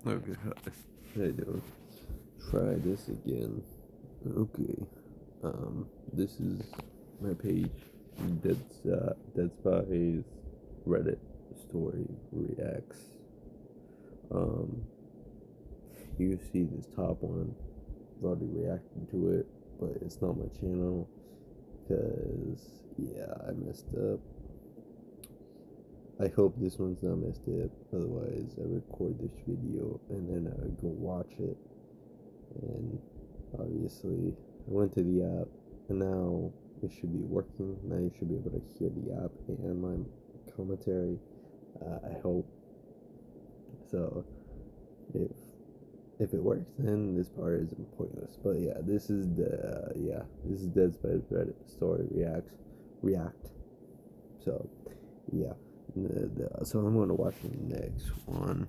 Okay, how you doing? Try this again. Okay. This is my page. Dead Spy's Reddit story reacts. Um, you see this top one. I've already reacted to it, but it's not my channel because I messed up. I hope this one's not messed up. Otherwise, I record this video and then I go watch it. And obviously, I went to the app, and now it should be working. Now you should be able to hear the app and my commentary. I hope so. If it works, then this part is pointless. But yeah, this is Dead Space Reddit story react. So yeah, so I'm going to watch the next one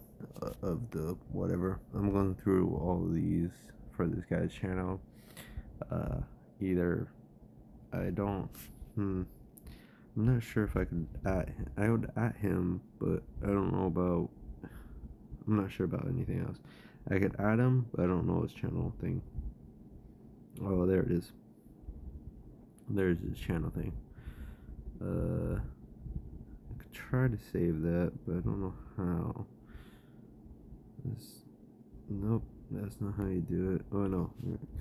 of the whatever. I'm going through all of these for this guy's channel. Either I don't. I'm not sure if I could I would at him, but I don't know about. I'm not sure about anything else. I could add him, but I don't know his channel thing. Oh, there it is. There's his channel thing. I could try to save that, but I don't know how. Nope, that's not how you do it. Oh no,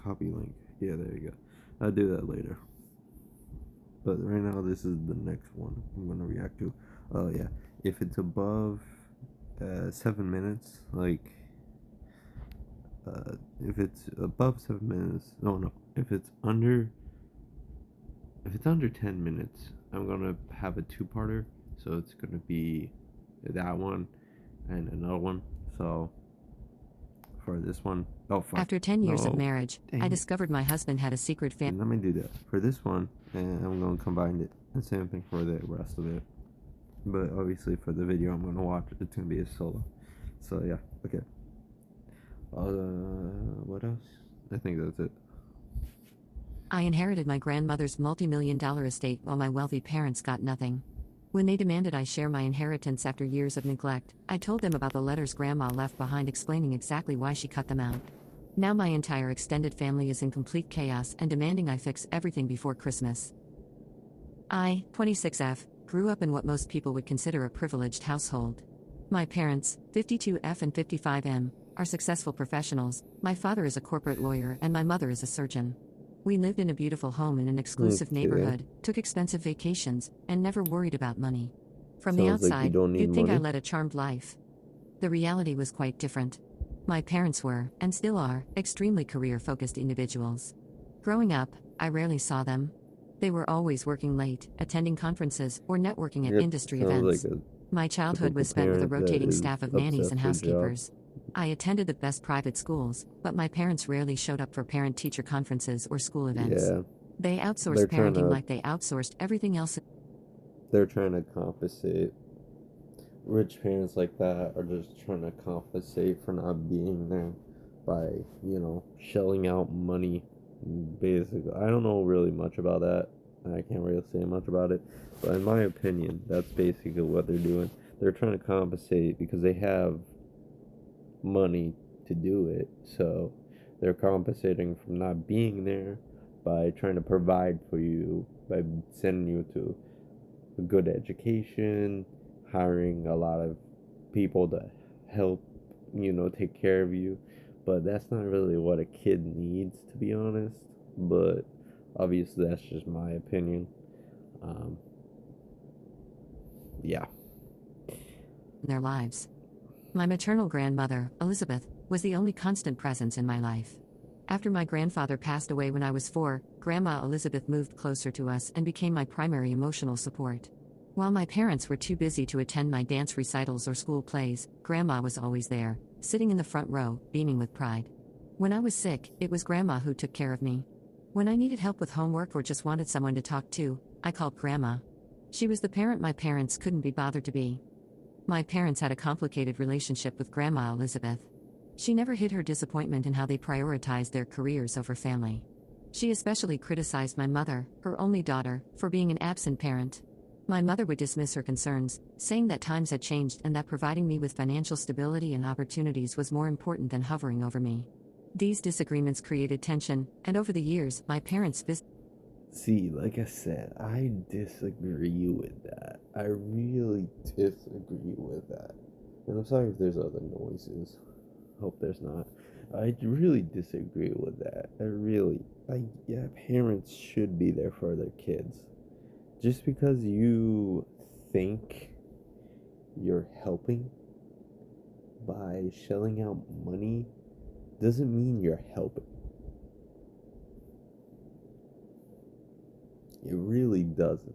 copy link. Yeah, there you go. I'll do that later. But right now, this is the next one I'm gonna react to. Oh yeah, if it's above 7 minutes, like if it's above 7 minutes, no, if it's under 10 minutes, I'm gonna have a two-parter. So it's gonna be that one and another one. So for this one, oh fuck, After 10 years of no, marriage, I discovered my husband had a secret family. Let me do that for this one, and I'm gonna combine it. And same thing for the rest of it. But obviously, for the video I'm gonna watch, it's gonna be a solo. So yeah, okay. What else? I think that's it. I inherited my grandmother's multi-million-dollar estate while my wealthy parents got nothing. When they demanded I share my inheritance after years of neglect, I told them about the letters Grandma left behind explaining exactly why she cut them out. Now my entire extended family is in complete chaos and demanding I fix everything before Christmas. I, 26F, grew up in what most people would consider a privileged household. My parents, 52F and 55M, are successful professionals. My father is a corporate lawyer and my mother is a surgeon. We lived in a beautiful home in an exclusive neighborhood, took expensive vacations, and never worried about money. From the outside, you'd think I led a charmed life. The reality was quite different. My parents were, and still are, extremely career-focused individuals. Growing up, I rarely saw them. They were always working late, attending conferences, or networking at industry events. My childhood was spent with a rotating staff of nannies and housekeepers. I attended the best private schools, but my parents rarely showed up for parent-teacher conferences or school events. They outsourced parenting like they outsourced everything else. They're trying to compensate. Rich parents like that are just trying to compensate for not being there by, shelling out money. Basically, I don't know really much about that. I can't really say much about it, but in my opinion, that's basically what they're doing. They're trying to compensate because they have money to do it, so they're compensating from not being there by trying to provide for you by sending you to a good education, hiring a lot of people to help take care of you. But that's not really what a kid needs, to be honest. But obviously that's just my opinion. Yeah, their lives. My maternal grandmother, Elizabeth, was the only constant presence in my life. After my grandfather passed away when I was 4, Grandma Elizabeth moved closer to us and became my primary emotional support. While my parents were too busy to attend my dance recitals or school plays, Grandma was always there, sitting in the front row, beaming with pride. When I was sick, it was Grandma who took care of me. When I needed help with homework or just wanted someone to talk to, I called Grandma. She was the parent my parents couldn't be bothered to be. My parents had a complicated relationship with Grandma Elizabeth. She never hid her disappointment in how they prioritized their careers over family. She especially criticized my mother, her only daughter, for being an absent parent. My mother would dismiss her concerns, saying that times had changed and that providing me with financial stability and opportunities was more important than hovering over me. These disagreements created tension, and over the years, my parents See, like I said, I disagree with that. I really disagree with that. And I'm sorry if there's other noises. Hope there's not. I really disagree with that. Yeah, parents should be there for their kids. Just because you think you're helping by shelling out money doesn't mean you're helping. It really doesn't.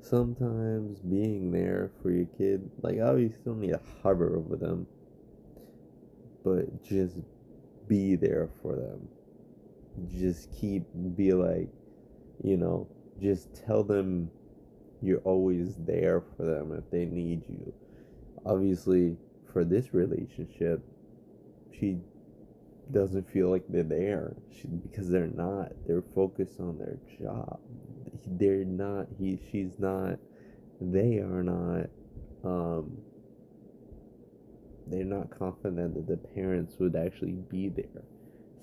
Sometimes being there for your kid, like obviously you don't need to hover over them, but just be there for them. Just be like, you know, just tell them you're always there for them if they need you. Obviously, for this relationship, she doesn't feel like they're there because they're not. They're focused on their job. They're not. She's not. They are not. Um, they're not confident that the parents would actually be there.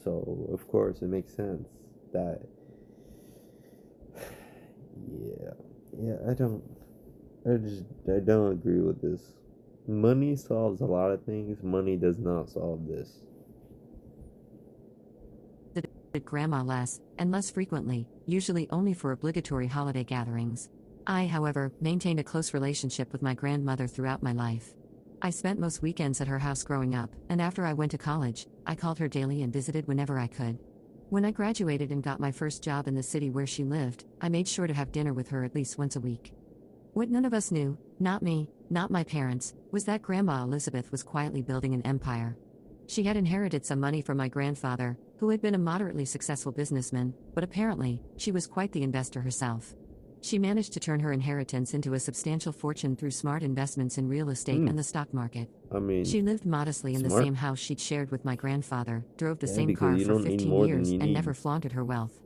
So of course it makes sense that yeah, yeah. I don't agree with this. Money solves a lot of things. Money does not solve this. visited grandma less, and less frequently, usually only for obligatory holiday gatherings. I, however, maintained a close relationship with my grandmother throughout my life. I spent most weekends at her house growing up, and after I went to college, I called her daily and visited whenever I could. When I graduated and got my first job in the city where she lived, I made sure to have dinner with her at least once a week. What none of us knew, not me, not my parents, was that Grandma Elizabeth was quietly building an empire. She had inherited some money from my grandfather, who had been a moderately successful businessman, but apparently, she was quite the investor herself. She managed to turn her inheritance into a substantial fortune through smart investments in real estate Hmm. and the stock market. I mean, She lived modestly in the smart. same house she'd shared with my grandfather, drove the Yeah, same because car you for don't need 15 more than years, you and need, never flaunted her wealth.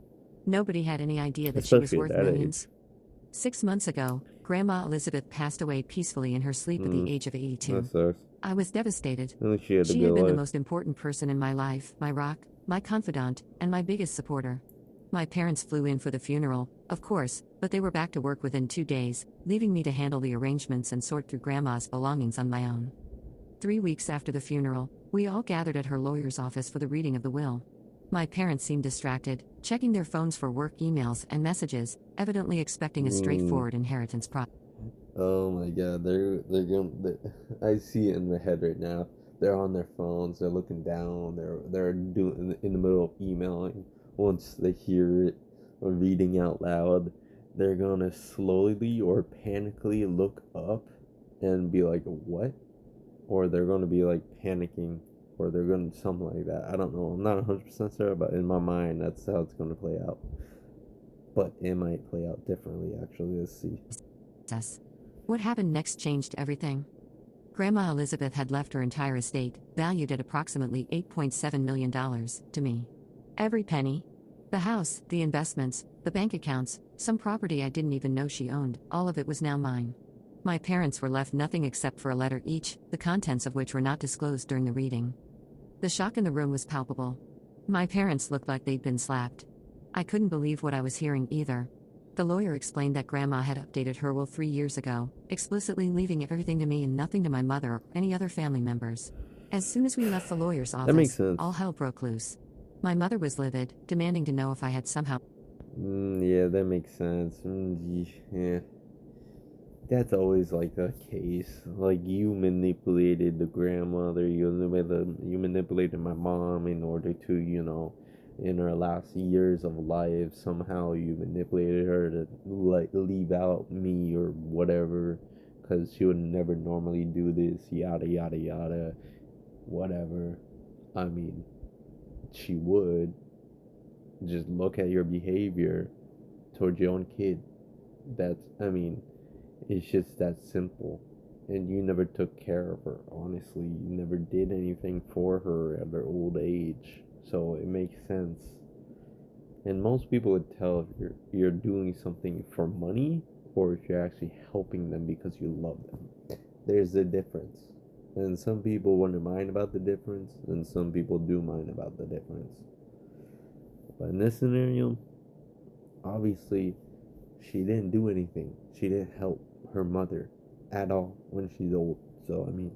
Nobody had any idea that she was especially at worth that age. millions. 6 months ago, Grandma Elizabeth passed away peacefully in her sleep at Hmm. the age of That 82. sucks. I was devastated. At least she had a She good had been the life. most important person in my life, my rock, my confidant, and my biggest supporter. My parents flew in for the funeral, of course, but they were back to work within 2 days, leaving me to handle the arrangements and sort through Grandma's belongings on my own. 3 weeks after the funeral, we all gathered at her lawyer's office for the reading of the will. My parents seemed distracted, checking their phones for work emails and messages, evidently expecting a Hmm. straightforward inheritance process. Oh my god, I see it in my head right now. They're on their phones, they're looking down, they're doing in the middle of emailing. Once they hear it or reading out loud, they're gonna slowly or panically look up and be like, "What?" Or they're gonna be like panicking, or they're gonna something like that. I don't know. I'm not 100% sure, but in my mind, that's how it's gonna play out. But it might play out differently. Actually, let's see. What happened next changed everything. Grandma Elizabeth had left her entire estate, valued at approximately $8.7 million, to me. Every penny. The house, the investments, the bank accounts, some property I didn't even know she owned, all of it was now mine. My parents were left nothing except for a letter each, the contents of which were not disclosed during the reading. The shock in the room was palpable. My parents looked like they'd been slapped. I couldn't believe what I was hearing either. The lawyer explained that Grandma had updated her will 3 years ago, explicitly leaving everything to me and nothing to my mother or any other family members. As soon as we left the lawyer's That makes office, sense. all hell broke loose. My mother was livid, demanding to know if I had somehow Yeah, that makes sense. Yeah, that's always like the case. Like you manipulated the grandmother, you manipulated my mom in order to, in her last years of life, somehow you manipulated her to like leave out me or whatever, because she would never normally do this. Yada yada yada, whatever. I mean, she would just look at your behavior towards your own kid. I mean, it's just that simple. And you never took care of her, honestly. You never did anything for her at her old age. So it makes sense. And most people would tell if you're doing something for money or if you're actually helping them because you love them. There's a difference. And some people wouldn't mind about the difference, and some people do mind about the difference. But in this scenario, obviously, she didn't do anything. She didn't help her mother at all when she's old. So, I mean,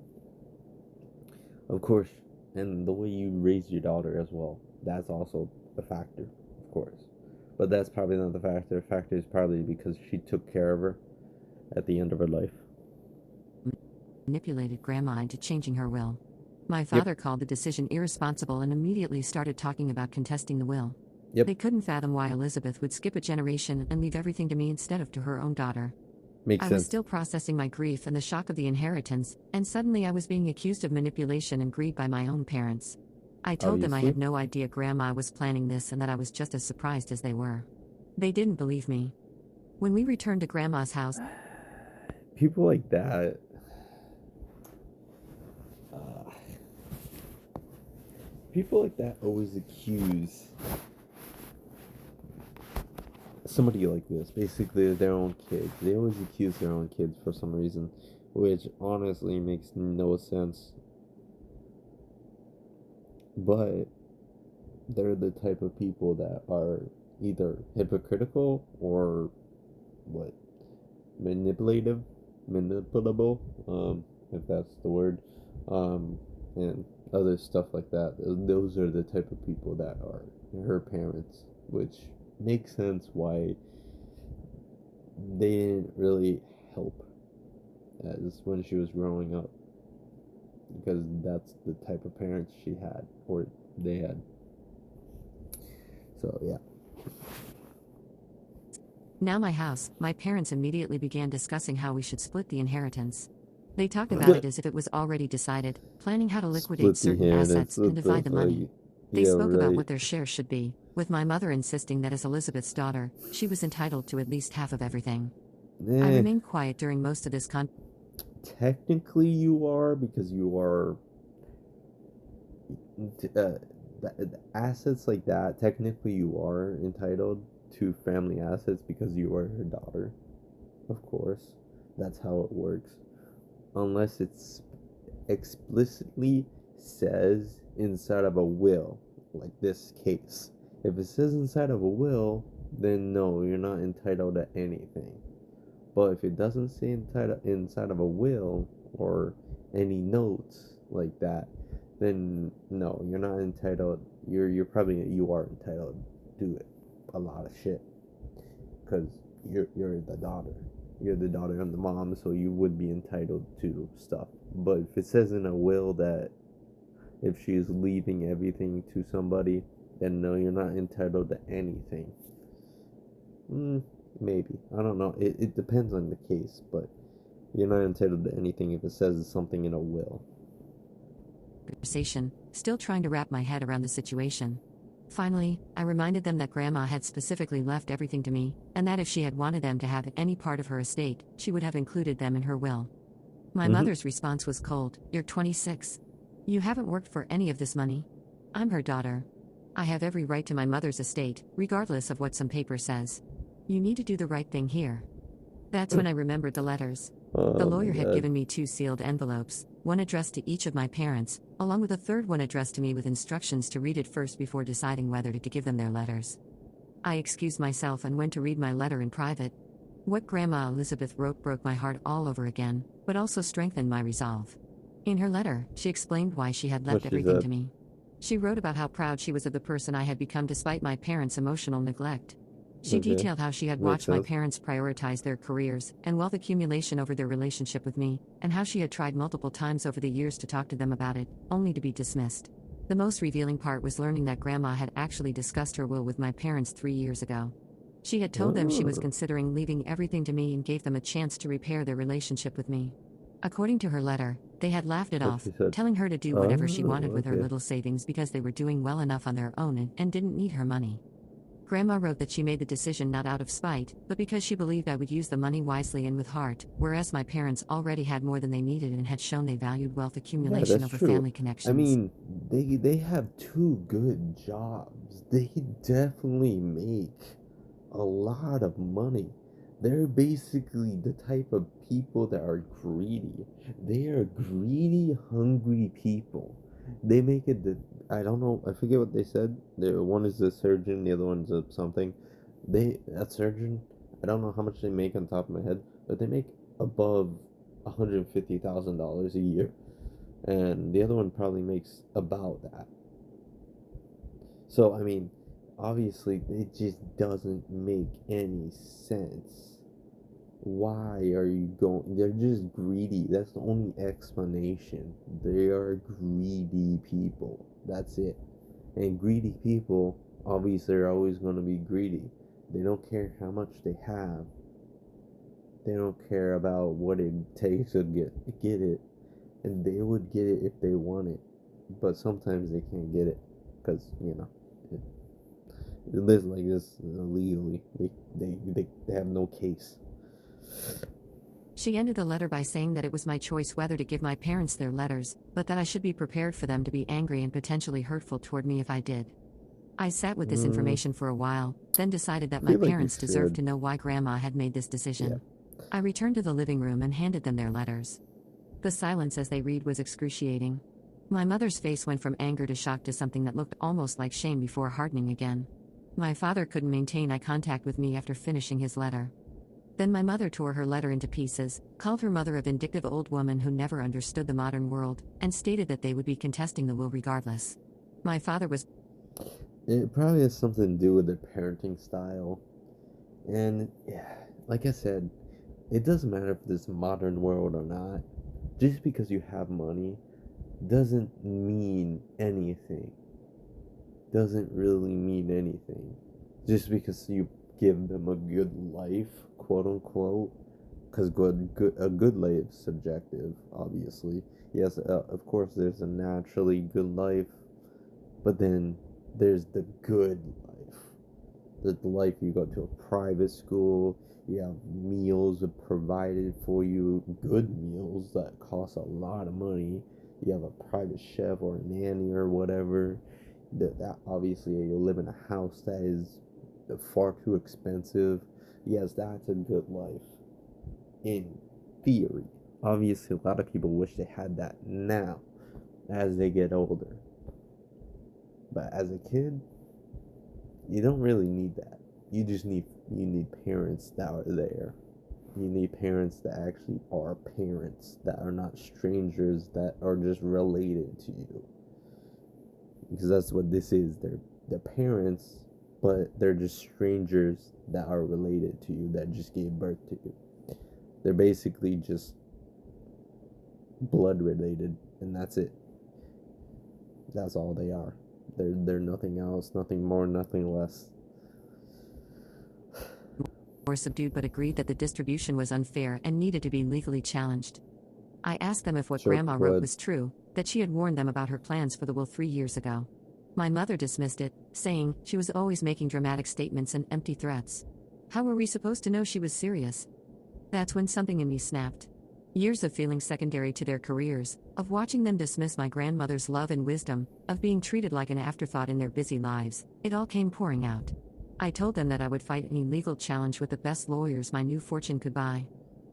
of course, and the way you raise your daughter as well, that's also a factor, of course. But that's probably not the factor. The factor is probably because she took care of her at the end of her life. Manipulated Grandma into changing her will. My Yep, father called the decision irresponsible and immediately started talking about contesting the will. yep, They couldn't fathom why Elizabeth would skip a generation and leave everything to me instead of to her own daughter. makes I was sense. still processing my grief and the shock of the inheritance, and suddenly I was being accused of manipulation and greed by my own parents. I told them I Obviously, had no idea Grandma was planning this and that I was just as surprised as they were. They didn't believe me. When we returned to Grandma's house, people like that, uh, people like that always accuse somebody like this, basically their own kids. They always accuse their own kids for some reason, which honestly makes no sense. But they're the type of people that are either hypocritical or what, manipulative, manipulable, if that's the word, and other stuff like that. Those are the type of people that are her parents, which makes sense why they didn't really help as when she was growing up, because that's the type of parents she had or they had. So yeah. now my house, my parents immediately began discussing how we should split the inheritance. They talked about it as if it was already decided, planning how to liquidate Split the certain inheritance. assets and What the divide the money. fuck? They Yeah, spoke about right. what their share should be, with my mother insisting that as Elizabeth's daughter, she was entitled to at least half of everything. I Eh, remained quiet during most of this technically you are, because you are assets like that. Technically, you are entitled to family assets because you are her daughter. Of course, that's how it works. Unless it's explicitly says inside of a will, like this case. If it says inside of a will, then no, you're not entitled to anything. But if it doesn't say inside of a will or any notes like that, then no, you're not entitled. You are entitled to a lot of shit because you're the daughter. You're the daughter and the mom, so you would be entitled to stuff. But if it says in a will that if she's leaving everything to somebody, then no, you're not entitled to anything. Mm, maybe. I don't know. It depends on the case, but you're not entitled to anything if it says something in a will. conversation, still trying to wrap my head around the situation. Finally, I reminded them that Grandma had specifically left everything to me, and that if she had wanted them to have any part of her estate, she would have included them in her will. My Mm-hmm. mother's response was cold. You're 26. You haven't worked for any of this money. I'm her daughter. I have every right to my mother's estate, regardless of what some paper says. You need to do the right thing here. That's when I remembered the letters. The Oh my lawyer had god. given me 2 sealed envelopes, one addressed to each of my parents, along with a third one addressed to me with instructions to read it first before deciding whether to give them their letters. I excused myself and went to read my letter in private. What Grandma Elizabeth wrote broke my heart all over again, but also strengthened my resolve. In her letter, she explained why she had What left she everything said. to me. She wrote about how proud she was of the person I had become despite my parents' emotional neglect. She Okay. detailed how she had Makes watched my sense. parents prioritize their careers and wealth accumulation over their relationship with me, and how she had tried multiple times over the years to talk to them about it, only to be dismissed. The most revealing part was learning that Grandma had actually discussed her will with my parents 3 years ago. She had told them she was Oh, considering leaving everything to me and gave them a chance to repair their relationship with me. According to her letter, they had laughed it what off, she said. telling her to do whatever she wanted Oh, with her okay. little savings because they were doing well enough on their own and didn't need her money. Grandma wrote that she made the decision not out of spite, but because she believed I would use the money wisely and with heart, whereas my parents already had more than they needed and had shown they valued wealth Yeah, accumulation that's over true. family I connections. mean, they have two good jobs. They definitely make a lot of money. They're basically the type of people that are greedy. They are greedy, hungry people. They make it the I don't know. I forget what they said. One is a surgeon, the other one's a something. A surgeon. I don't know how much they make on top of my head, but they make above $150,000 a year, and the other one probably makes about that. So I mean, obviously, it just doesn't make any sense. Why are you going? They're just greedy. That's the only explanation. They are greedy people. That's it. And greedy people, obviously, are always going to be greedy. They don't care how much they have. They don't care about what it takes to get it. And they would get it if they want it. But sometimes they can't get it because, it lives like this illegally. They have no case. She ended the letter by saying that it was my choice whether to give my parents their letters, but that I should be prepared for them to be angry and potentially hurtful toward me if I did. I sat with this Mm, information for a while, then decided that I my feel like you parents deserved should. to know why Grandma had made this Yeah. decision. I returned to the living room and handed them their letters. The silence as they read was excruciating. My mother's face went from anger to shock to something that looked almost like shame before hardening again. My father couldn't maintain eye contact with me after finishing his letter. Then my mother tore her letter into pieces, called her mother a vindictive old woman who never understood the modern world, and stated that they would be contesting the will regardless. My father was It probably has something to do with their parenting style. And yeah, like I said, it doesn't matter if it's modern world or not. Just because you have money doesn't mean anything. Doesn't really mean anything. Just because you give them a good life, quote unquote, because a good life is subjective, obviously. Yes, of course, there's a naturally good life, but then there's the good life. The life you go to a private school, you have meals provided for you, good meals that cost a lot of money. You have a private chef or a nanny or whatever. That obviously you live in a house that is far too expensive. Yes, that's a good life in theory. Obviously, a lot of people wish they had that now as they get older. But as a kid, you don't really need that. You need parents that are there. You need parents that actually are parents, that are not strangers, that are just related to you. Because that's what this is. They're parents, but they're just strangers that are related to you, that just gave birth to you. They're basically just blood related, and that's it. That's all they are. They're nothing else, nothing more, nothing less. more subdued but agreed that the distribution was unfair and needed to be legally challenged. I asked them if what Sure Grandma wrote could. was true, that she had warned them about her plans for the will 3 years ago. My mother dismissed it, saying she was always making dramatic statements and empty threats. How were we supposed to know she was serious? That's when something in me snapped. Years of feeling secondary to their careers, of watching them dismiss my grandmother's love and wisdom, of being treated like an afterthought in their busy lives, it all came pouring out. I told them that I would fight any legal challenge with the best lawyers my new fortune could buy.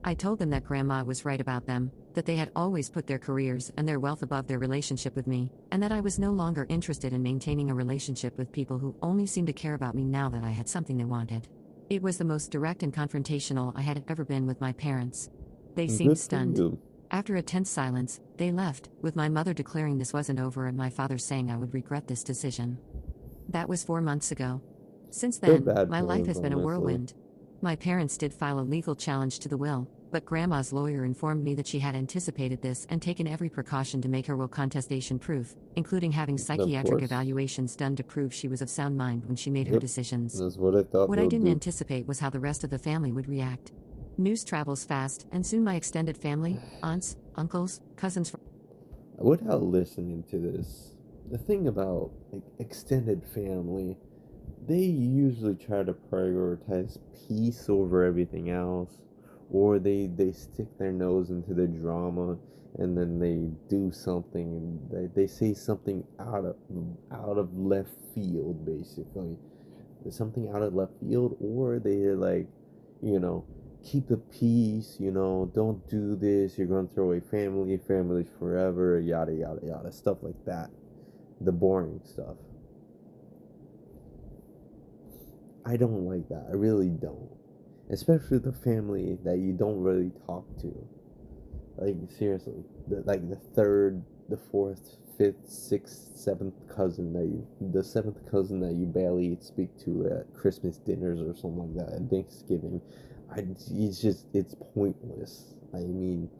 I told them that Grandma was right about them, that they had always put their careers and their wealth above their relationship with me, and that I was no longer interested in maintaining a relationship with people who only seemed to care about me now that I had something they wanted. It was the most direct and confrontational I had ever been with my parents. They seemed Good for stunned. you. After a tense silence, they left, with my mother declaring this wasn't over and my father saying I would regret this decision. That was 4 months ago. Since They're then, bad my life parents, has been a honestly. whirlwind. My parents did file a legal challenge to the will, but Grandma's lawyer informed me that she had anticipated this and taken every precaution to make her will contestation proof, including having Of psychiatric course. evaluations done to prove she was of sound mind when she made her Yep. decisions. That's what I thought What they I would didn't do. anticipate was how the rest of the family would react. News travels fast, and soon my extended family, aunts, uncles, cousins, Without listening to this, the thing about like extended family, they usually try to prioritize peace over everything else, or they stick their nose into the drama, and then they do something, and they say something out of left field, basically something out of left field, or they like, you know keep the peace, don't do this, you're gonna throw away families forever, yada yada yada, stuff like that. The boring stuff. I don't like that. I really don't. Especially the family that you don't really talk to. Like, seriously. The third, the fourth, fifth, sixth, seventh cousin the seventh cousin that you barely speak to at Christmas dinners or something like that, at Thanksgiving. It's pointless. I mean,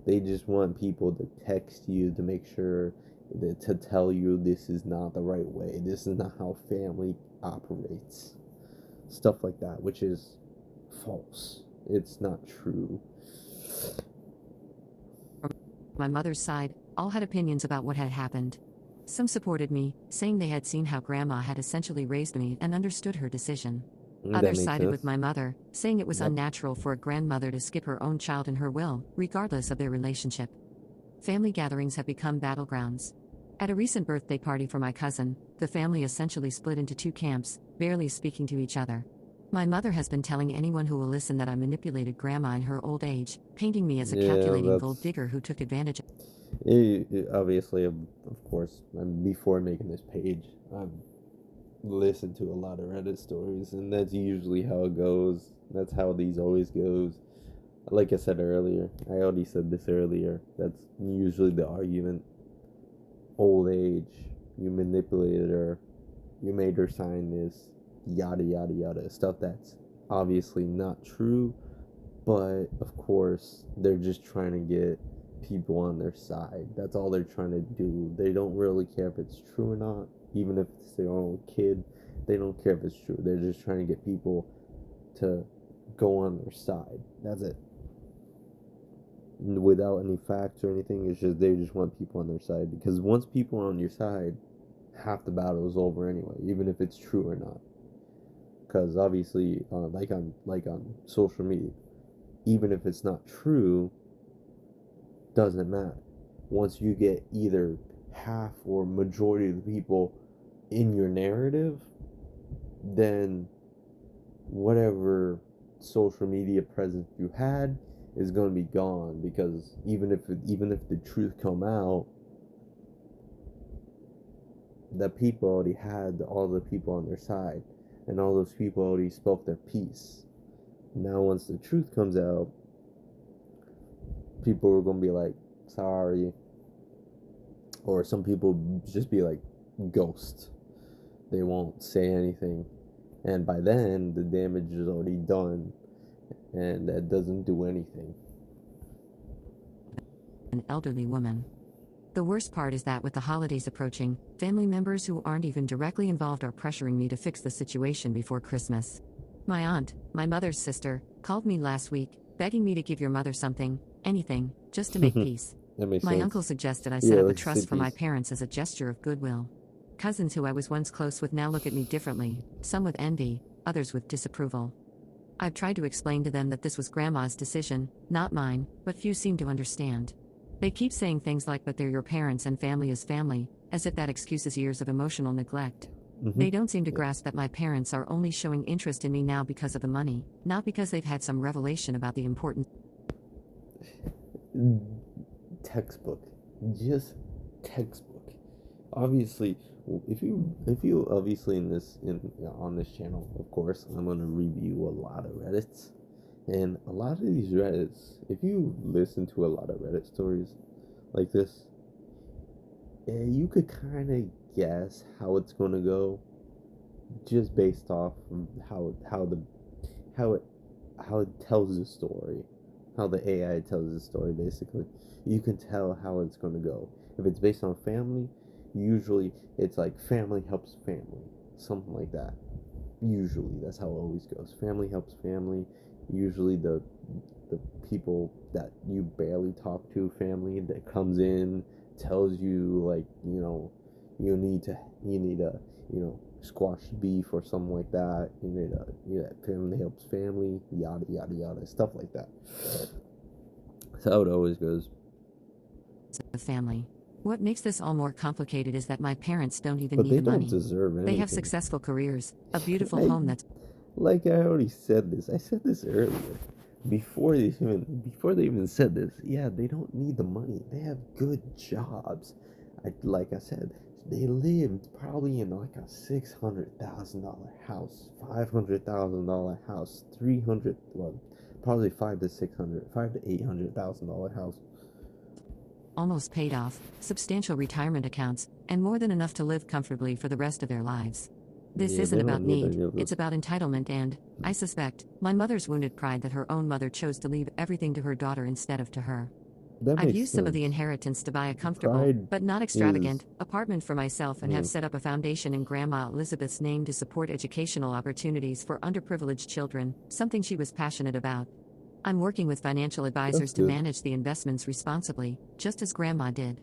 they just want people to text you to make sure to tell you this is not the right way. This is not how family operates. Stuff like that, which is false. It's not true. My mother's side all had opinions about what had happened. Some supported me, saying they had seen how Grandma had essentially raised me and understood her decision. That Others makes sided with sense. my mother, saying it was Yep. unnatural for a grandmother to skip her own child in her will, regardless of their relationship. Family gatherings have become battlegrounds. At a recent birthday party for my cousin, the family essentially split into two camps, barely speaking to each other. My mother has been telling anyone who will listen that I manipulated Grandma in her old age, painting me as a Yeah, calculating gold that's digger who took advantage of. obviously, of course. Before making this page, I've listened to a lot of Reddit stories, and that's usually how it goes. That's how these always goes. Like I said earlier, I already said this earlier. That's usually the argument. Old age, you manipulated her, you made her sign this, yada yada yada. Stuff that's obviously not true, but of course, they're just trying to get people on their side. That's all they're trying to do. They don't really care if it's true or not, even if it's their own kid. They don't care if it's true. They're just trying to get people to go on their side. That's it. Without any facts or anything, it's just they just want people on their side. Because once people are on your side, half the battle is over anyway, even if it's true or not. Because obviously, like on social media, even if it's not true, doesn't matter. Once you get either half or majority of the people in your narrative, then whatever social media presence you had is going to be gone, because even if the truth come out, the people already had all the people on their side, and all those people already spoke their piece. Now once the truth comes out, people are going to be like, sorry, or some people just be like ghost. They won't say anything, and by then the damage is already done, and that doesn't do anything. An elderly woman. The worst part is that with the holidays approaching, family members who aren't even directly involved are pressuring me to fix the situation before Christmas. My aunt, my mother's sister, called me last week, begging me to give your mother something, anything, just to make peace. That makes My sense. uncle suggested I set Yeah, up a let's say trust for my peace. parents as a gesture of goodwill. Cousins who I was once close with now look at me differently, some with envy, others with disapproval. I've tried to explain to them that this was Grandma's decision, not mine, but few seem to understand. They keep saying things like, but they're your parents and family is family, as if that excuses years of emotional neglect. Mm-hmm. They don't seem to grasp that my parents are only showing interest in me now because of the money, not because they've had some revelation about the importance. Textbook, just textbook. Obviously, if you obviously on this channel, of course, I'm gonna review a lot of Reddits, and a lot of these Reddits. If you listen to a lot of Reddit stories like this, you could kind of guess how it's gonna go, just based off of how it how it tells the story, how the AI tells the story. Basically, you can tell how it's going to go. If it's based on family, usually it's like family helps family, something like that. Usually, that's how it always goes. Family helps family. Usually, the people that you barely talk to, family that comes in, tells you like, you need a squash beef or something like that. Family helps family, yada yada yada, stuff like that. That's how it always goes. Of family. What makes this all more complicated is that my parents don't even But need they the don't money. deserve They have anything. successful careers, a beautiful I home that's like I already said this. I said this earlier. before they even said this, yeah, they don't need the money. They have good jobs. Like I said, they lived probably in like a $600,000 house, $500,000 house, 300, well, probably 5 to 800 thousand dollar house. Almost paid off, substantial retirement accounts, and more than enough to live comfortably for the rest of their lives. This Yeah, isn't they don't about need need, any of it's this. about entitlement and, I suspect, my mother's wounded pride that her own mother chose to leave everything to her daughter instead of to her. That I've makes used some of the sense. inheritance to buy a comfortable, Pride but not is, extravagant, apartment for myself and have mm, set up a foundation in Grandma Elizabeth's name to support educational opportunities for underprivileged children, something she was passionate about. I'm working with financial that's advisors to good. manage the investments responsibly, just as Grandma did.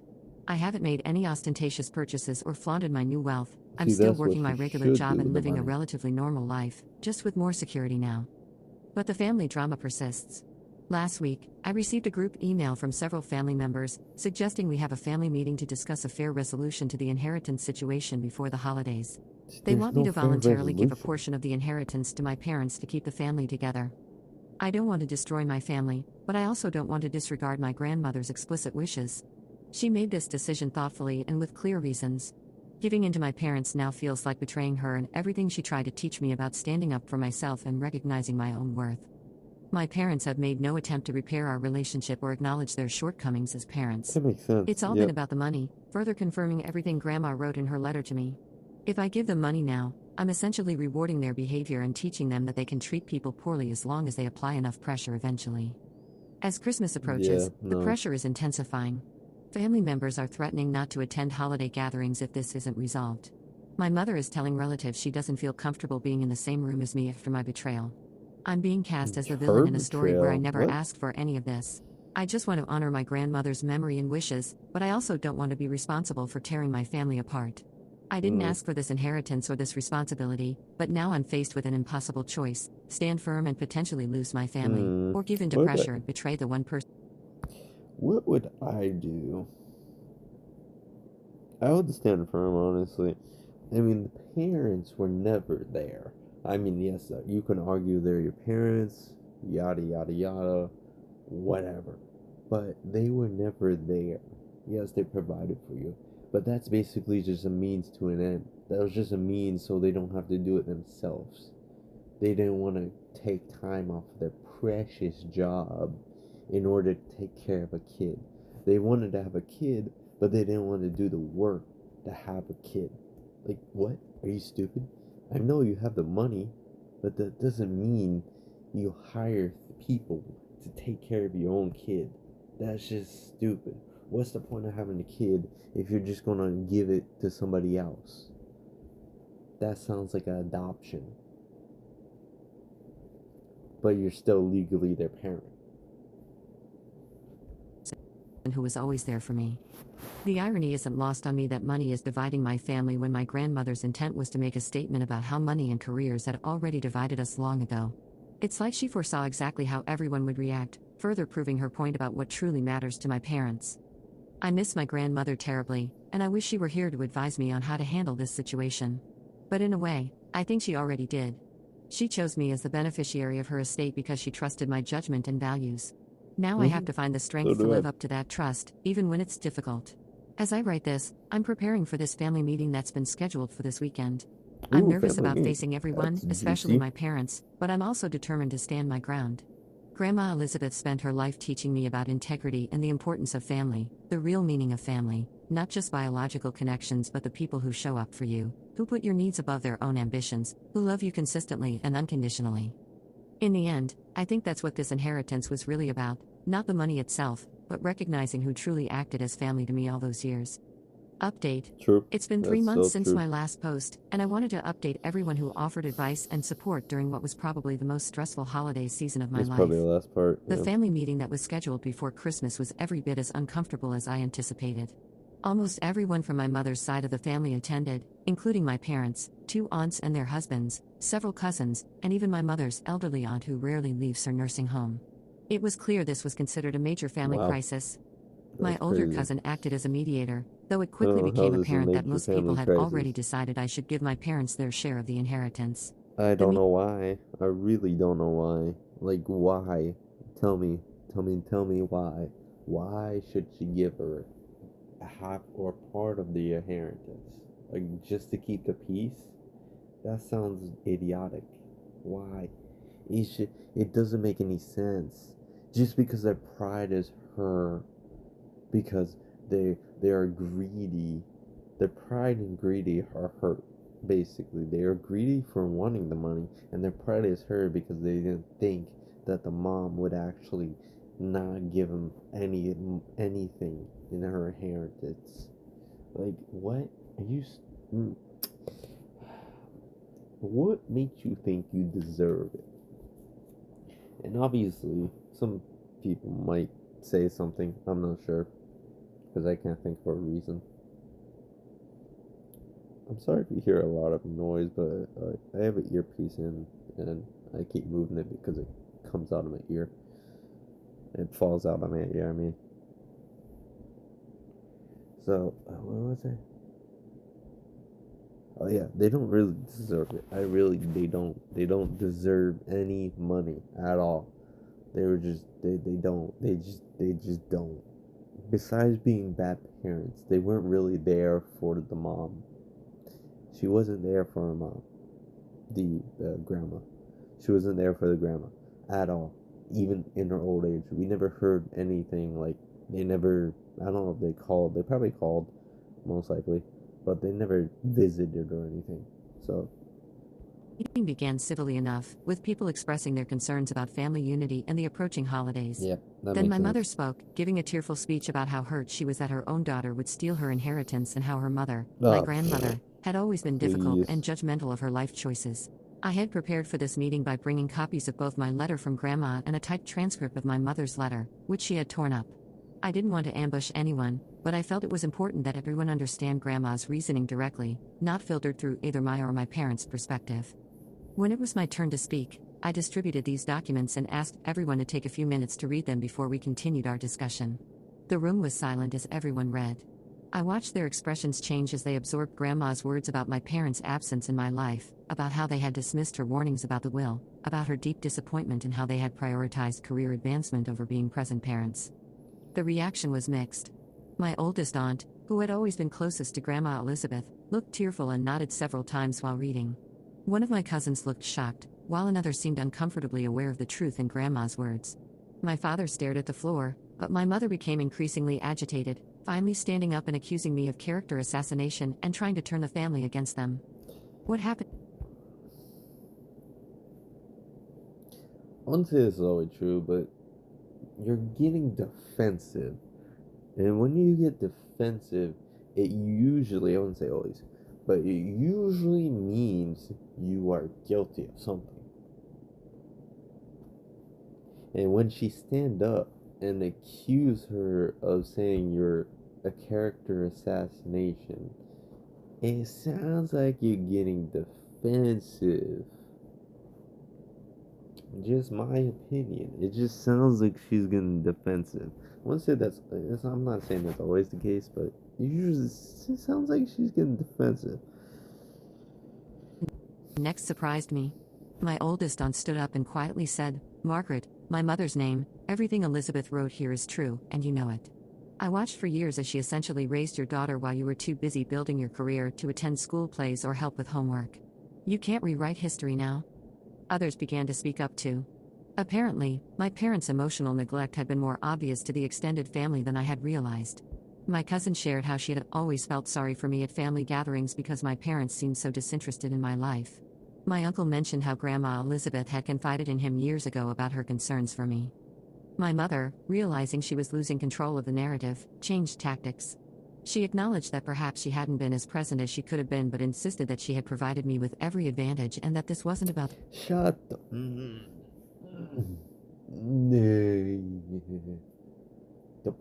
I haven't made any ostentatious purchases or flaunted my new wealth. I'm See, still that's working what my you regular should do job with and the living a money. relatively normal life, just with more security now. But the family drama persists. Last week, I received a group email from several family members suggesting we have a family meeting to discuss a fair resolution to the inheritance situation before the holidays. They There's want me no to fair voluntarily give a resolution. portion of the inheritance to my parents to keep the family together. I don't want to destroy my family, but I also don't want to disregard my grandmother's explicit wishes. She made this decision thoughtfully and with clear reasons. Giving in to my parents now feels like betraying her and everything she tried to teach me about standing up for myself and recognizing my own worth. My parents have made no attempt to repair our relationship or acknowledge their shortcomings as parents. That makes sense. It's all been Yep. about the money, further confirming everything Grandma wrote in her letter to me. If I give them money now, I'm essentially rewarding their behavior and teaching them that they can treat people poorly as long as they apply enough pressure eventually. As Christmas Yeah, approaches, the no. pressure is intensifying. Family members are threatening not to attend holiday gatherings if this isn't resolved. My mother is telling relatives she doesn't feel comfortable being in the same room as me after my betrayal. I'm being cast as the villain Her in a story where I betrayal. never What? asked for any of this. I just want to honor my grandmother's memory and wishes, but I also don't want to be responsible for tearing my family apart. I didn't Mm, ask for this inheritance or this responsibility, but now I'm faced with an impossible choice: stand firm and potentially lose my family, mm. or give in to What pressure would and betray the one person. what would I do? I would stand firm, honestly. I mean, the parents were never there. I mean, yes, you can argue they're your parents, yada yada yada, whatever. But they were never there. Yes, they provided for you. But that's basically just a means to an end. That was just a means so they don't have to do it themselves. They didn't want to take time off their precious job in order to take care of a kid. They wanted to have a kid, but they didn't want to do the work to have a kid. Like, what? Are you stupid? I know you have the money, but that doesn't mean you hire people to take care of your own kid. That's just stupid. What's the point of having a kid if you're just gonna give it to somebody else? That sounds like an adoption, but you're still legally their parent. Who was always there for me. The irony isn't lost on me that money is dividing my family when my grandmother's intent was to make a statement about how money and careers had already divided us long ago. It's like she foresaw exactly how everyone would react, further proving her point about what truly matters to my parents. I miss my grandmother terribly, and I wish she were here to advise me on how to handle this situation. But in a way, I think she already did. She chose me as the beneficiary of her estate because she trusted my judgment and values. Now I have Mm-hmm. to find the So strength to do I. live up to that trust, even when it's difficult. As I write this, I'm preparing for this family meeting that's been scheduled for this weekend. I'm Ooh, nervous family about meat. facing everyone, That's especially juicy. my parents, but I'm also determined to stand my ground. Grandma Elizabeth spent her life teaching me about integrity and the importance of family, the real meaning of family, not just biological connections but the people who show up for you, who put your needs above their own ambitions, who love you consistently and unconditionally. In the end, I think that's what this inheritance was really about, not the money itself, but recognizing who truly acted as family to me all those years. Update. True. It's been 3 months That's so since true. my last post, and I wanted to update everyone who offered advice and support during what was probably the most stressful holiday season of my That's probably life. the last part. The Yeah. family meeting that was scheduled before Christmas was every bit as uncomfortable as I anticipated. Almost everyone from my mother's side of the family attended, including my parents, 2 aunts and their husbands, several cousins, and even my mother's elderly aunt who rarely leaves her nursing home. It was clear this was considered a major family Wow. crisis. My That's older crazy. cousin acted as a mediator, though it I quickly don't know how became this is a apparent that major most people family had already crisis. decided I should give my parents their share of the inheritance. I The don't know why. I really don't know why. Like, why? Tell me, tell me why. Why should she give her a half or part of the inheritance? Like, just to keep the peace? That sounds idiotic. Why? It doesn't make any sense. Just because their pride is hurt, because they are greedy. Their pride and greedy are hurt. Basically, they are greedy for wanting the money, and their pride is hurt because they didn't think that the mom would actually not give them anything in her inheritance. Like, what are you? Mm, what makes you think you deserve it? And obviously, some people might say something. I'm not sure because I can't think for a reason. I'm sorry if you hear a lot of noise, but I have an earpiece in and I keep moving it because it comes out of my ear. It falls out of my ear, I mean. So, what was I? Oh yeah, they don't really deserve it. They don't. They don't deserve any money at all. They just don't. Besides being bad parents, they weren't really there for the mom. She wasn't there for her mom, the grandma. She wasn't there for the grandma at all. Even in her old age, we never heard anything like they never. I don't know if they called. They probably called, most likely, but they never visited or anything. So Meeting began civilly enough, with people expressing their concerns about family unity and the approaching holidays. yeah, that Then makes my mother sense. spoke, giving a tearful speech about how hurt she was that her own daughter would steal her inheritance and how her mother, my Ah, grandmother, had always been difficult please. and judgmental of her life choices. I had prepared for this meeting by bringing copies of both my letter from Grandma and a typed transcript of my mother's letter, which she had torn up. I didn't want to ambush anyone, but I felt it was important that everyone understand Grandma's reasoning directly, not filtered through either my or my parents' perspective. When it was my turn to speak, I distributed these documents and asked everyone to take a few minutes to read them before we continued our discussion. The room was silent as everyone read. I watched their expressions change as they absorbed Grandma's words about my parents' absence in my life, about how they had dismissed her warnings about the will, about her deep disappointment and how they had prioritized career advancement over being present parents. The reaction was mixed. My oldest aunt, who had always been closest to Grandma Elizabeth, looked tearful and nodded several times while reading. One of my cousins looked shocked, while another seemed uncomfortably aware of the truth in Grandma's words. My father stared at the floor, but my mother became increasingly agitated, finally standing up and accusing me of character assassination and trying to turn the family against them. What happened? I wouldn't say this is always true, but you're getting defensive. And when you get defensive, it usually, I wouldn't say always, but it usually means you are guilty of something. And when she stand up and accuse her of saying you're a character assassination, it sounds like you're getting defensive. Just my opinion. It just sounds like she's getting defensive. I wouldn't say I'm not saying that's always the case, but it sounds like she's getting defensive. Next surprised me. My oldest aunt stood up and quietly said, "Margaret, my mother's name, everything Elizabeth wrote here is true, and you know it. I watched for years as she essentially raised your daughter while you were too busy building your career to attend school plays or help with homework. You can't rewrite history now." Others began to speak up too. Apparently, my parents' emotional neglect had been more obvious to the extended family than I had realized. My cousin shared how she had always felt sorry for me at family gatherings because my parents seemed so disinterested in my life. My uncle mentioned how Grandma Elizabeth had confided in him years ago about her concerns for me. My mother, realizing she was losing control of the narrative, changed tactics. She acknowledged that perhaps she hadn't been as present as she could have been, but insisted that she had provided me with every advantage and that this wasn't about. Shut the. No. The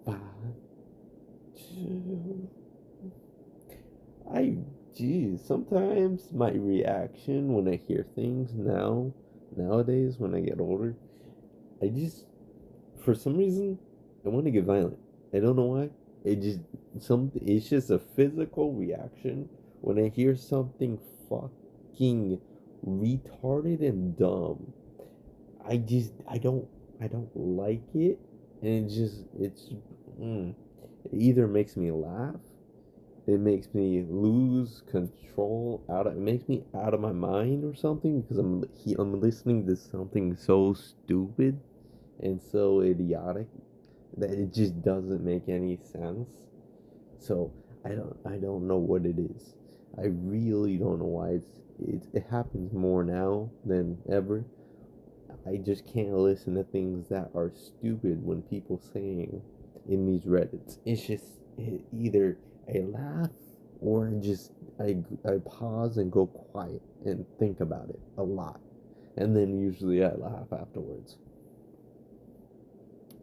I, geez, sometimes my reaction when I hear things nowadays, when I get older, I just, for some reason, I want to get violent. I don't know why. It's just a physical reaction when I hear something fucking retarded and dumb. I don't. I don't like it, and mm, it either makes me laugh, it makes me lose control it makes me out of my mind or something because I'm listening to something so stupid and so idiotic that it just doesn't make any sense. So I don't know what it is. I really don't know why it happens more now than ever. I just can't listen to things that are stupid when people saying in these Reddits. Either I laugh or I pause and go quiet and think about it a lot, and then usually I laugh afterwards.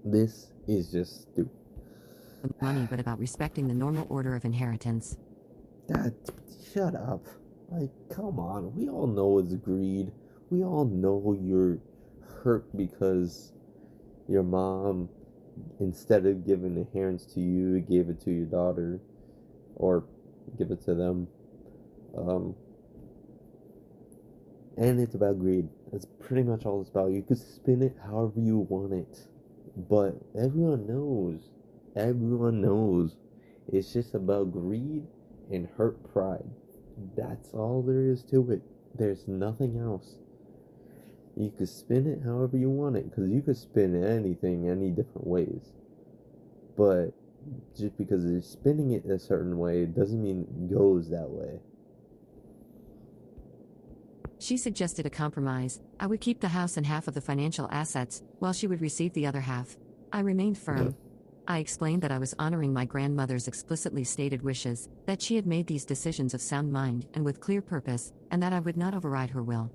This is just stupid. Money, but about respecting the normal order of inheritance. That Shut up. Like, come on. We all know it's greed. We all know you're hurt because your mom, instead of giving inheritance to you, gave it to your daughter or give it to them. Um, and it's about greed. That's pretty much all it's about. You could spin it however you want it, but everyone knows. Everyone knows. It's just about greed and hurt pride. That's all there is to it. There's nothing else. You could spin it however you want it, because you could spin anything any different ways. But just because you're spinning it a certain way doesn't mean it goes that way. She suggested a compromise. I would keep the house and half of the financial assets, while she would receive the other half. I remained firm. I explained that I was honoring my grandmother's explicitly stated wishes, that she had made these decisions of sound mind and with clear purpose, and that I would not override her will.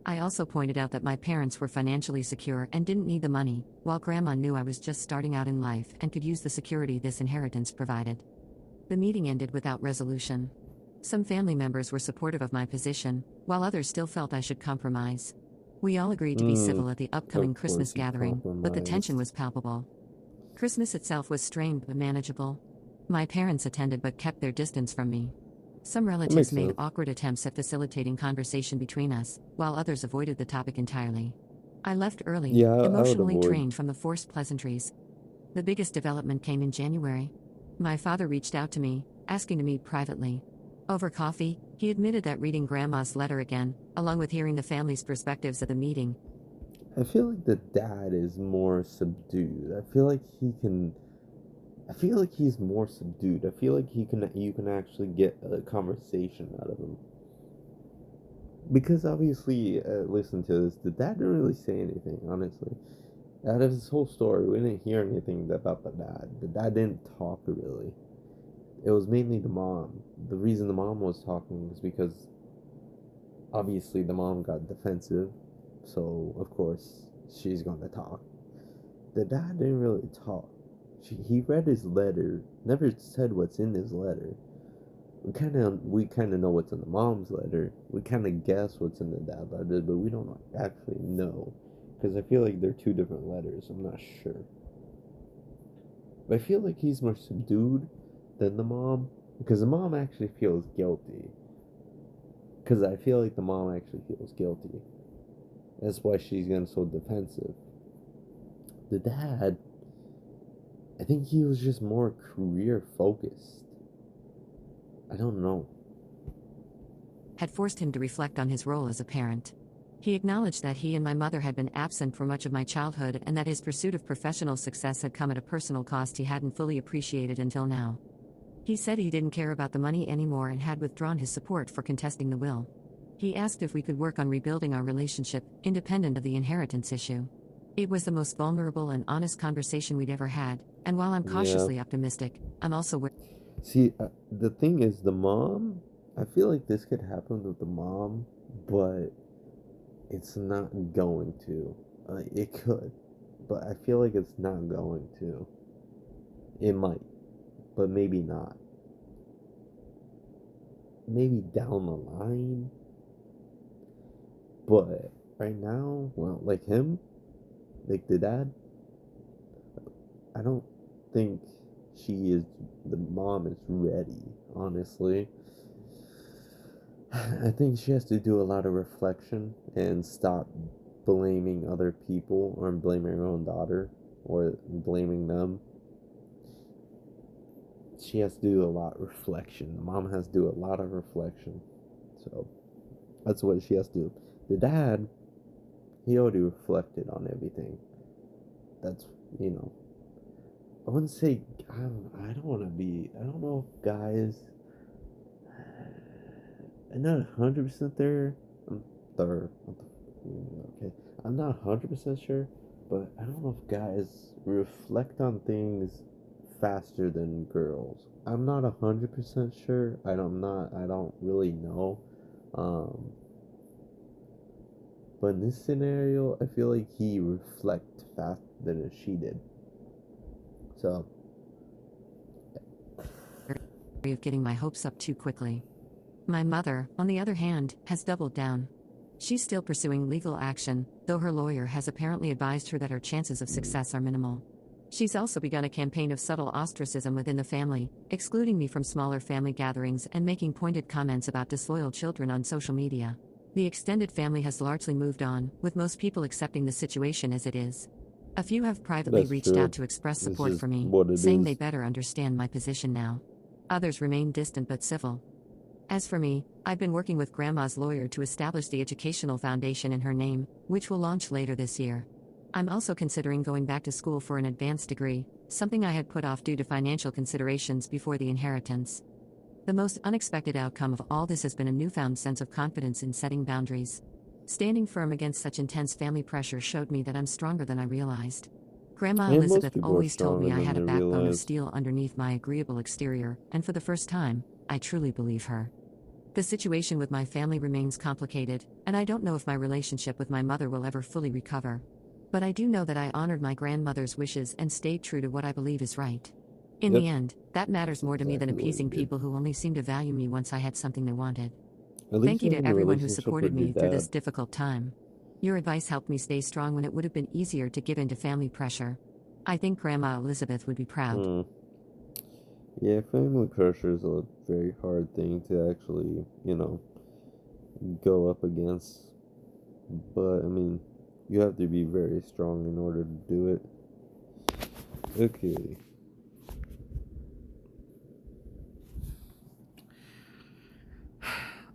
I also pointed out that my parents were financially secure and didn't need the money, while Grandma knew I was just starting out in life and could use the security this inheritance provided. The meeting ended without resolution. Some family members were supportive of my position, while others still felt I should compromise. We all agreed to be Hmm. civil at the upcoming Of Christmas course you gathering, but the tension compromised. was palpable. Christmas itself was strained but manageable. My parents attended but kept their distance from me. Some That relatives makes made sense. awkward attempts at facilitating conversation between us, while others avoided the topic entirely. I left early, Yeah, I would emotionally avoid. drained from the forced pleasantries. The biggest development came in January. My father reached out to me, asking to meet privately. Over coffee, he admitted that reading Grandma's letter again, along with hearing the family's perspectives at the meeting. I feel like the dad is more subdued. I feel like he's more subdued. I feel like you can actually get a conversation out of him. Because obviously, listen to this, the dad didn't really say anything, honestly. Out of this whole story, we didn't hear anything about the dad. The dad didn't talk really. It was mainly the mom. The reason the mom was talking was because obviously the mom got defensive, so of course she's going to talk. The dad didn't really talk. He read his letter, never said what's in his letter. We kind of know what's in the mom's letter. We kind of guess what's in the dad letter, but we don't actually know because I feel like they're two different letters. I'm not sure, but I feel like he's more subdued than the mom because the mom actually feels guilty. Because I feel like the mom actually feels guilty. That's why she's getting so defensive. The dad, I think he was just more career focused. I don't know. Had forced him to reflect on his role as a parent. He acknowledged that he and my mother had been absent for much of my childhood and that his pursuit of professional success had come at a personal cost he hadn't fully appreciated until now. He said he didn't care about the money anymore and had withdrawn his support for contesting the will. He asked if we could work on rebuilding our relationship, independent of the inheritance issue. It was the most vulnerable and honest conversation we'd ever had, and while I'm Yeah. cautiously optimistic, I'm also worried. See, the thing is, the mom, I feel like this could happen with the mom, but it's not going to. It could, but I feel like it's not going to. It might, but maybe not. Maybe down the line, but right now, well, like him, like the dad, I don't think the mom is ready, honestly. I think she has to do a lot of reflection and stop. blaming other people or blaming her own daughter or blaming them. She has to do a lot of reflection. The mom has to do a lot of reflection. So that's what she has to do. The dad, he already reflected on everything. That's, you know, I wouldn't say, I don't want to be, I don't know if guys, I'm not 100% there. I'm there. Okay. I'm not 100% sure, but I don't know if guys reflect on things faster than girls. I'm not 100% sure. I don't really know. Um, but in this scenario, I feel like he reflect faster than she did. So, Of getting my hopes up too quickly. My mother, on the other hand, has doubled down. She's still pursuing legal action, though her lawyer has apparently advised her that her chances of mm, success are minimal. She's also begun a campaign of subtle ostracism within the family, excluding me from smaller family gatherings and making pointed comments about disloyal children on social media. The extended family has largely moved on, with most people accepting the situation as it is. A few have privately that's reached out true. to express It's support just for me, what it saying they is. better understand my position now. Others remain distant but civil. As for me, I've been working with Grandma's lawyer to establish the educational foundation in her name, which will launch later this year. I'm also considering going back to school for an advanced degree, something I had put off due to financial considerations before the inheritance. The most unexpected outcome of all this has been a newfound sense of confidence in setting boundaries. Standing firm against such intense family pressure showed me that I'm stronger than I realized. Grandma And most Elizabeth people are always told stronger me I than had they a backbone of realize. steel underneath my agreeable exterior, and for the first time, I truly believe her. The situation with my family remains complicated, and I don't know if my relationship with my mother will ever fully recover. But I do know that I honored my grandmother's wishes and stayed true to what I believe is right. In Yep, the end, that matters that's more to me than exactly what you appeasing did. people who only seemed to value me once I had something they wanted. At Thank least you you're to having a everyone who relationship supported with your me through dad. this difficult time. Your advice helped me stay strong when it would have been easier to give in to family pressure. I think Grandma Elizabeth would be proud. Hmm. Yeah, family pressure is a very hard thing to actually, go up against. But, I mean, you have to be very strong in order to do it. Okay.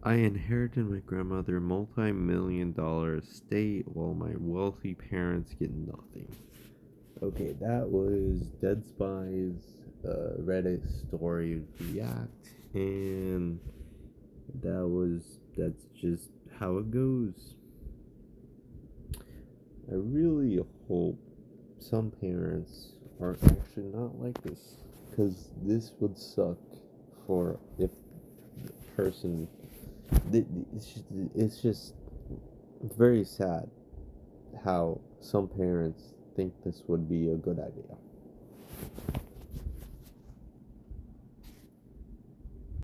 I inherited my grandmother's multi-million dollar estate while my wealthy parents get nothing. Okay, that was Dead Spy's Reddit story react, and that's just how it goes. I really hope some parents are actually not like this, because this would suck for if the person. It's just very sad how some parents think this would be a good idea.